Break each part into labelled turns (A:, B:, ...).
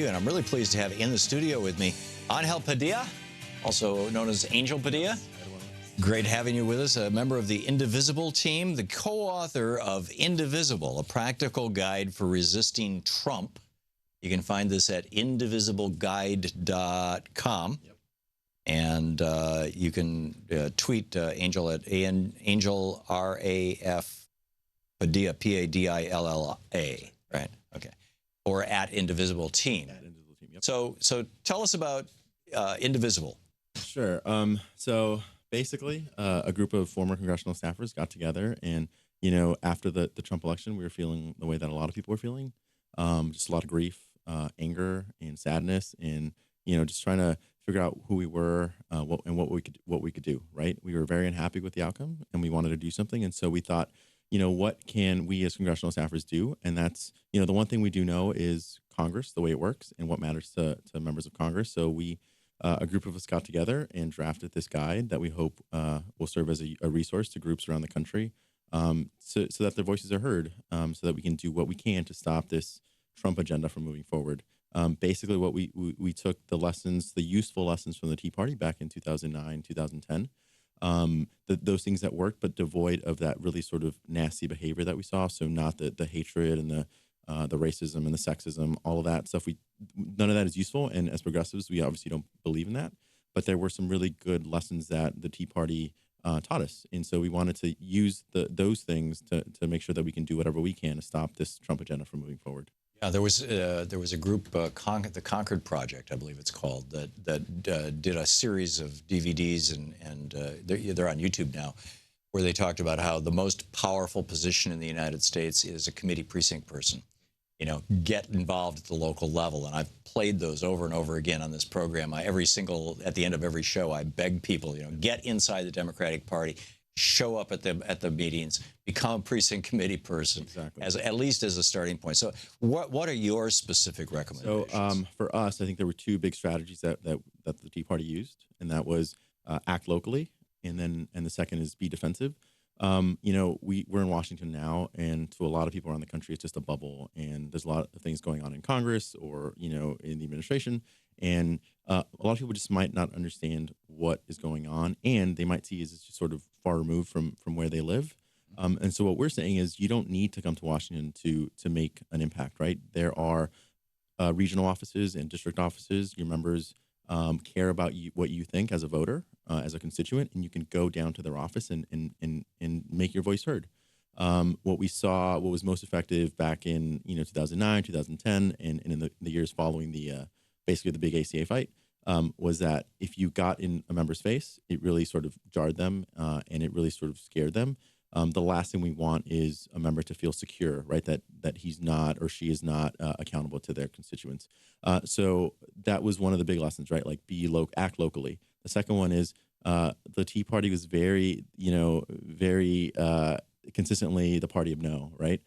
A: And I'm really pleased to have in the studio with me Angel Padilla, also known as Angel Padilla. Great having you with us, a member of the Indivisible team, the co-author of Indivisible, a practical guide for resisting Trump. You can find this at indivisibleguide.com. Yep. And you can tweet Angel at Angel RAF Padilla, Padilla, right? Okay. Or at Indivisible Team. At Indivisible Team, yep. So tell us about Indivisible.
B: Sure. So basically, a group of former congressional staffers got together, and after the Trump election, we were feeling the way that a lot of people were feeling, just a lot of grief, anger, and sadness, and just trying to figure out who we were, what we could do. Right? We were very unhappy with the outcome, and we wanted to do something, and so we thought, what can we as congressional staffers do? And that's, the one thing we do know is Congress, the way it works, and what matters to members of Congress. So we, a group of us got together and drafted this guide that we hope will serve as a resource to groups around the country, so that their voices are heard, so that we can do what we can to stop this Trump agenda from moving forward. Basically, what we took the useful lessons from the Tea Party back in 2009, 2010, those things that worked, but devoid of that really sort of nasty behavior that we saw. So not the hatred and the racism and the sexism, all of that stuff. None of that is useful. And as progressives, we obviously don't believe in that. But there were some really good lessons that the Tea Party taught us. And so we wanted to use those things to make sure that we can do whatever we can to stop this Trump agenda from moving forward.
A: Yeah, there was a group, the Concord Project, I believe it's called, that did a series of DVDs, and they're on YouTube now, where they talked about how the most powerful position in the United States is a committee precinct person. Get involved at the local level, and I've played those over and over again on this program. At the end of every show, I beg people, get inside the Democratic Party. Show up at the meetings, become a precinct committee person, exactly, at least as a starting point. So what are your specific recommendations?
B: So for us, I think there were two big strategies that the Tea Party used, and that was act locally, and the second is be defensive. We're in Washington now, and to a lot of people around the country, it's just a bubble, and there's a lot of things going on in Congress or in the administration, and a lot of people just might not understand what is going on, and they might see it's just sort of far removed from where they live. And so what we're saying is you don't need to come to Washington to make an impact, right? There are regional offices and district offices. Your members care about what you think as a voter, as a constituent, and you can go down to their office and make your voice heard. What we saw, what was most effective back in 2009, 2010, and in the years following basically the big ACA fight, was that if you got in a member's face, it really sort of jarred them, and it really sort of scared them. The last thing we want is a member to feel secure, right? That he's not or she is not accountable to their constituents. So that was one of the big lessons, right? Like act locally. The second one is the Tea Party was very consistently the party of no, right?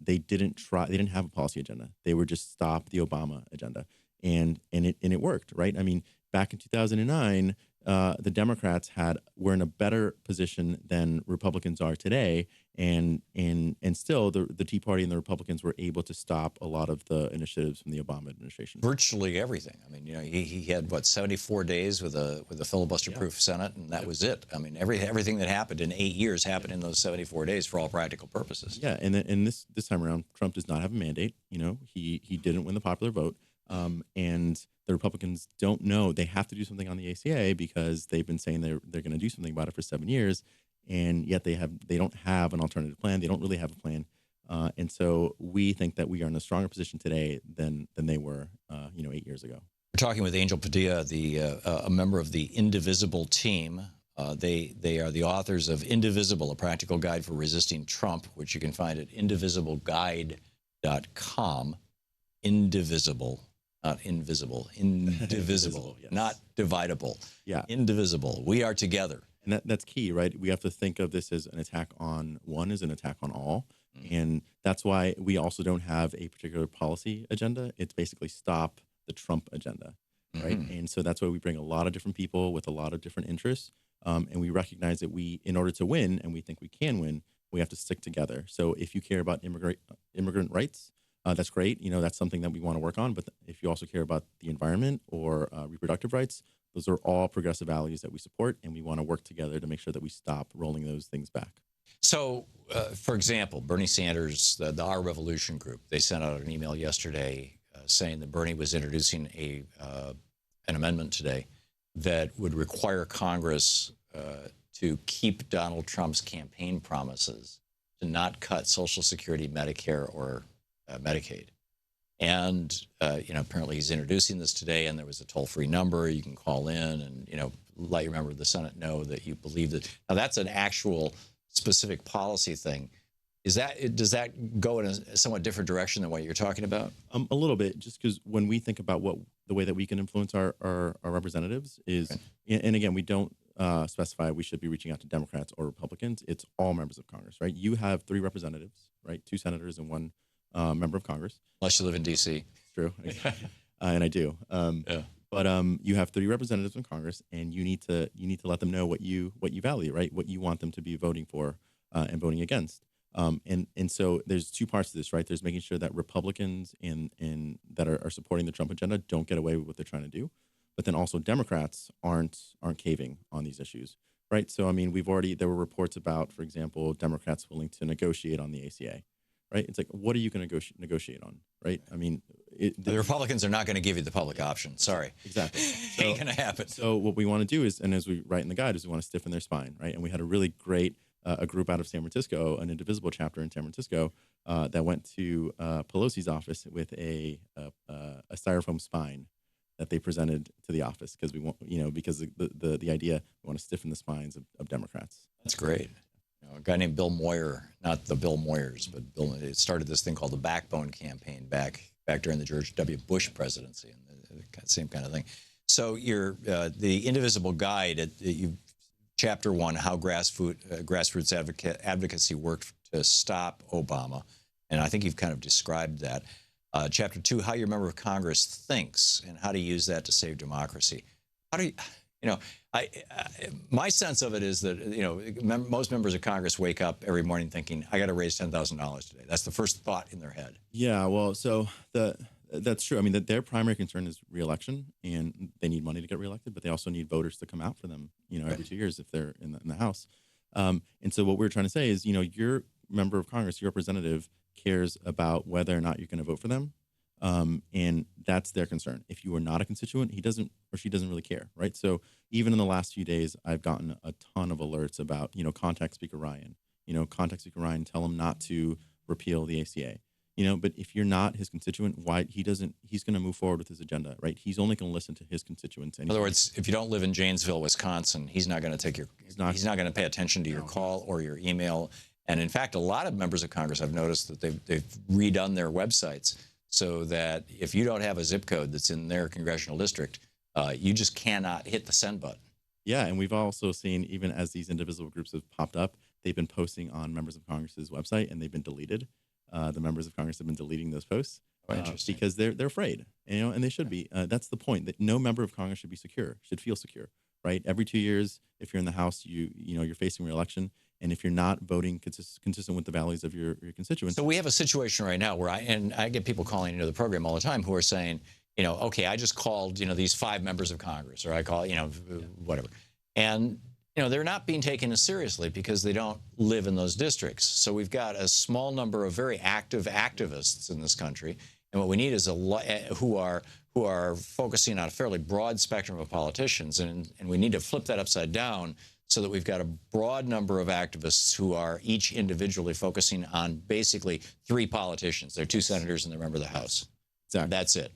B: They didn't have a policy agenda. They were just stop the Obama agenda. And it worked, right? I mean, back in 2009, the Democrats were in a better position than Republicans are today, and still the Tea Party and the Republicans were able to stop a lot of the initiatives from the Obama administration.
A: Virtually everything. I mean, he had 74 days with a filibuster-proof Senate, and that was it. I mean, everything that happened in 8 years happened in those 74 days for all practical purposes.
B: Yeah, and this time around, Trump does not have a mandate. He didn't win the popular vote. And the Republicans don't know they have to do something on the ACA because they've been saying they're going to do something about it for 7 years, and yet they don't have an alternative plan. They don't really have a plan, and so we think that we are in a stronger position today than they were, 8 years ago.
A: We're talking with Angel Padilla, a member of the Indivisible team. They are the authors of Indivisible, a practical guide for resisting Trump, which you can find at indivisibleguide.com. Indivisible. Not invisible, indivisible, yes. Not dividable.
B: Yeah,
A: indivisible. We are together,
B: and that's key, right? We have to think of this as an attack on one, as an attack on all, and that's why we also don't have a particular policy agenda. It's basically stop the Trump agenda, right? And so that's why we bring a lot of different people with a lot of different interests, and we recognize that in order to win, and we think we can win, we have to stick together. So if you care about immigrant rights, That's great. That's something that we want to work on. But if you also care about the environment or reproductive rights, those are all progressive values that we support, and we want to work together to make sure that we stop rolling those things back.
A: So, for example, Bernie Sanders, the Our Revolution group, they sent out an email yesterday saying that Bernie was introducing an amendment today that would require Congress to keep Donald Trump's campaign promises to not cut Social Security, Medicare, or Medicaid. And, apparently he's introducing this today, and there was a toll-free number you can call in and, let your member of the Senate know that you believe that. Now, that's an actual specific policy thing. Does that go in a somewhat different direction than what you're talking about?
B: A little bit, just because when we think about the way that we can influence our representatives is, right. And again, we don't specify we should be reaching out to Democrats or Republicans. It's all members of Congress, right? You have 3 representatives, right? 2 senators and 1 member of Congress.
A: Unless you live in D.C.
B: It's true, and I do.
A: Yeah.
B: But you have 3 representatives in Congress, and you need to let them know what you value, right? What you want them to be voting for and voting against. And so there's 2 parts to this, right? There's making sure that Republicans and that are supporting the Trump agenda don't get away with what they're trying to do, but then also Democrats aren't caving on these issues, right? So I mean, there were reports about, for example, Democrats willing to negotiate on the ACA. Right? It's like, what are you going to negotiate on, right? I mean,
A: the Republicans are not going to give you the public option. Sorry.
B: Exactly.
A: So, ain't going to happen.
B: So what we want to do is, and as we write in the guide, is we want to stiffen their spine, right? And we had a really great a group out of San Francisco, an Indivisible chapter in San Francisco, that went to Pelosi's office with a styrofoam spine that they presented to the office because we want, because the idea, we want to stiffen the spines of Democrats.
A: That's great. A guy named Bill Moyer, not the Bill Moyers, but Bill, it started this thing called the Backbone Campaign back during the George W. Bush presidency, and the same kind of thing. So your the Indivisible Guide, Chapter 1, how grassroots advocacy worked to stop Obama, and I think you've kind of described that. Chapter 2, how your member of Congress thinks and how to use that to save democracy. How do you? My sense of it is that, most members of Congress wake up every morning thinking, I got to raise $10,000 today. That's the first thought in their head.
B: Yeah, well, so that's true. I mean, their primary concern is reelection, and they need money to get reelected, but they also need voters to come out for them, every 2 years if they're in the House. And so what we're trying to say is, your member of Congress, your representative, cares about whether or not you're going to vote for them. And that's their concern. If you are not a constituent, he doesn't or she doesn't really care, right? So even in the last few days, I've gotten a ton of alerts about, contact Speaker Ryan, tell him not to repeal the ACA, but if you're not his constituent, he's going to move forward with his agenda, right? He's only going to listen to his constituents.
A: In other words, if you don't live in Janesville, Wisconsin, he's not going to he's not going to pay attention to your call or your email. And in fact, a lot of members of Congress, I've noticed that they've redone their websites so that if you don't have a zip code that's in their congressional district, you just cannot hit the send button.
B: Yeah, and we've also seen, even as these Indivisible groups have popped up, they've been posting on members of Congress's website, and they've been deleted. The members of Congress have been deleting those posts because they're afraid, and they should be. That's the point, that no member of Congress should feel secure, right? Every 2 years, if you're in the House, you're facing re-election. And if you're not voting consistent with the values of your constituents. So
A: we have a situation right now where I get people calling into the program all the time who are saying, okay, I just called, these 5 members of Congress, or I call, whatever. And, they're not being taken as seriously because they don't live in those districts. So we've got a small number of very active activists in this country. And what we need is who are focusing on a fairly broad spectrum of politicians. And we need to flip that upside down so that we've got a broad number of activists who are each individually focusing on basically 3 politicians. They're 2 senators and they're a member of the House.
B: Exactly.
A: That's it.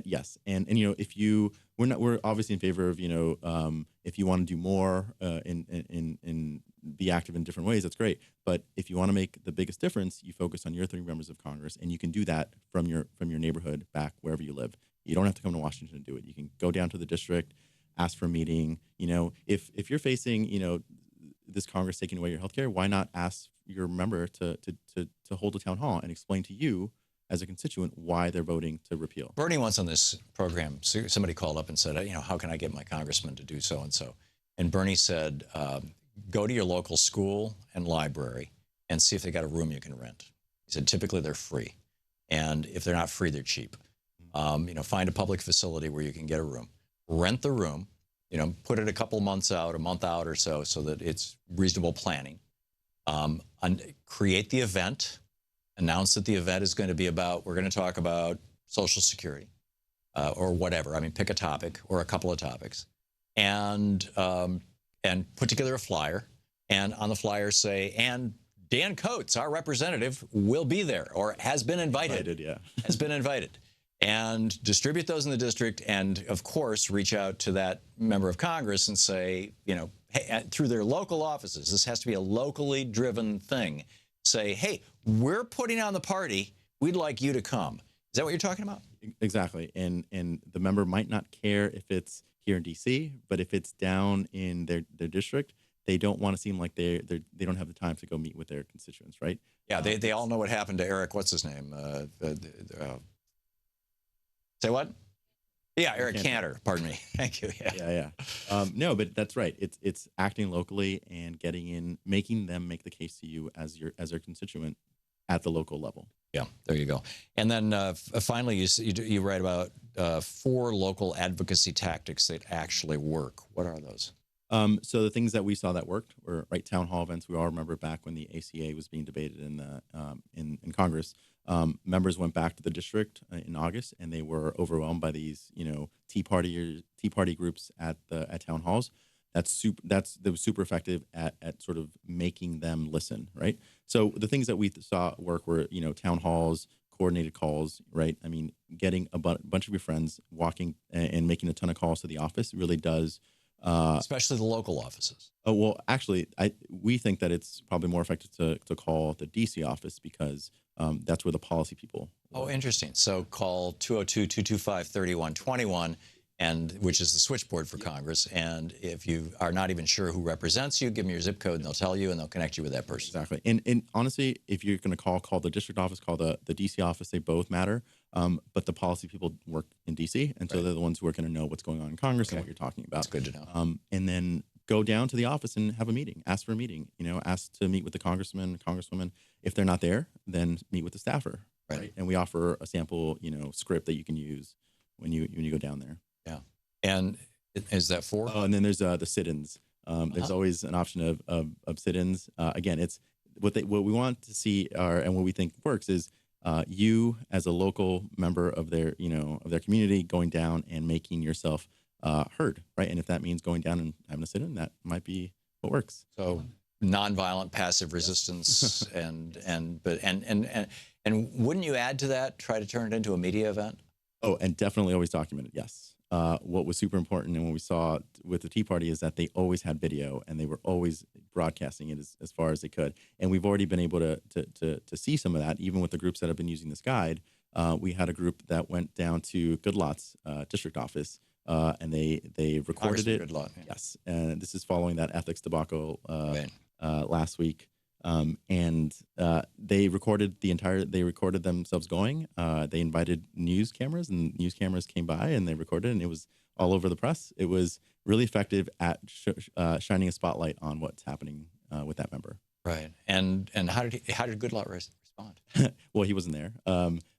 B: Yes, and we're obviously in favor of if you want to do more and be active in different ways, that's great. But if you want to make the biggest difference, you focus on your 3 members of Congress, and you can do that from your neighborhood back wherever you live. You don't have to come to Washington to do it. You can go down to the district, ask for a meeting. If you're facing this Congress taking away your health care, why not ask your member to hold a town hall and explain to you as a constituent why they're voting to repeal?
A: Bernie once on this program, somebody called up and said, how can I get my congressman to do so and so? And Bernie said, go to your local school and library and see if they got a room you can rent. He said, typically they're free. And if they're not free, they're cheap. Find a public facility where you can get a room, rent the room, put it a couple months out, a month out or so that it's reasonable planning. Create the event, announce that the event is going to be we're going to talk about Social Security or whatever. I mean, pick a topic or a couple of topics and put together a flyer. And on the flyer say, and Dan Coates, our representative, will be there or has been invited. Has been invited. And distribute those in the district and, of course, reach out to that member of Congress and say, hey, through their local offices, this has to be a locally driven thing, say, hey, we're putting on the party. We'd like you to come. Is that what you're talking about?
B: Exactly. And the member might not care if it's here in D.C., but if it's down in their district, they don't want to seem like they don't have the time to go meet with their constituents, right?
A: Yeah, they all know what happened to Eric. What's his name? Say what? Yeah, Eric Cantor. Pardon me. Thank you.
B: Yeah. No, but that's right. It's acting locally and getting in, making them make the case to you as their constituent at the local level.
A: Yeah, there you go. And then finally, you write about 4 local advocacy tactics that actually work. What are those?
B: So the things that we saw that worked were town hall events. We all remember back when the ACA was being debated in Congress. Members went back to the district in August, and they were overwhelmed by these Tea Party groups at town halls. That was super effective at sort of making them listen, right? So the things that we saw work were town halls, coordinated calls, right? I mean, getting a bunch of your friends walking and making a ton of calls to the office really does.
A: Especially the local offices.
B: Oh, well, actually, we think that it's probably more effective to call the DC office because that's where the policy people work.
A: Oh, interesting. So call 202-225-3121, which is the switchboard for Congress. And if you are not even sure who represents you, give them your zip code and they'll tell you and they'll connect you with that person.
B: Exactly. And honestly, if you're going to call the district office, call the DC office, they both matter. But the policy people work in DC, and so they're the ones who are going to know what's going on in Congress and what you're talking about.
A: That's good to know.
B: And then go down to the office and have a meeting. Ask for a meeting. Ask to meet with the congressman, congresswoman. If they're not there, then meet with the staffer. Right. And we offer a sample, script that you can use when you go down there.
A: Yeah. And is that 4?
B: Oh, and then there's the sit-ins. There's always an option of sit-ins. Again, it's what we want to see and what we think works is you as a local member of their community going down and making yourself heard, right? And if that means going down and having a sit-in, that might be what works.
A: So nonviolent passive resistance and wouldn't you add to that, try to turn it into a media event?
B: Oh, and definitely always document it. Yes. What was super important and what we saw with the Tea Party is that they always had video and they were always broadcasting it as far as they could. And we've already been able to see some of that, even with the groups that have been using this guide. We had a group that went down to Goodlot's district office and they recorded it.
A: Goodlot, yeah.
B: Yes. And this is following that ethics debacle last week. And they recorded themselves going. They invited news cameras and news cameras came by and they recorded and it was all over the press. It was really effective at shining a spotlight on what's happening with that member.
A: Right. And how did Goodlot respond?
B: Well, he wasn't there.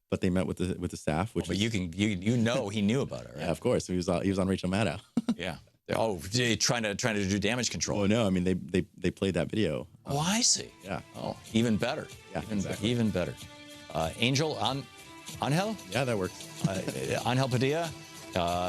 B: But they met with the staff, which
A: but he knew about it, right?
B: Yeah, of course. He was on Rachel Maddow.
A: Yeah. Oh, trying to do damage control.
B: Oh no, I mean they played that video.
A: Oh, I see.
B: Yeah.
A: Oh, even better.
B: Yeah, exactly.
A: Even better. Angel Angel?
B: Yeah, that works.
A: Angel Padilla,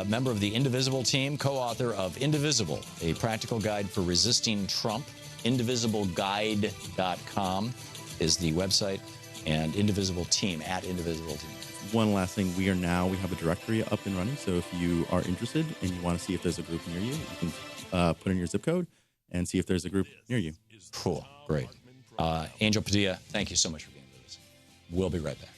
A: member of the Indivisible team, co-author of Indivisible, a practical guide for resisting Trump. Indivisibleguide.com is the website, and Indivisible team at Indivisible team.
B: One last thing, we have a directory up and running. So if you are interested and you want to see if there's a group near you, you can put in your zip code and see if there's a group near you.
A: Cool. Great. Angel Padilla, thank you so much for being with us. We'll be right back.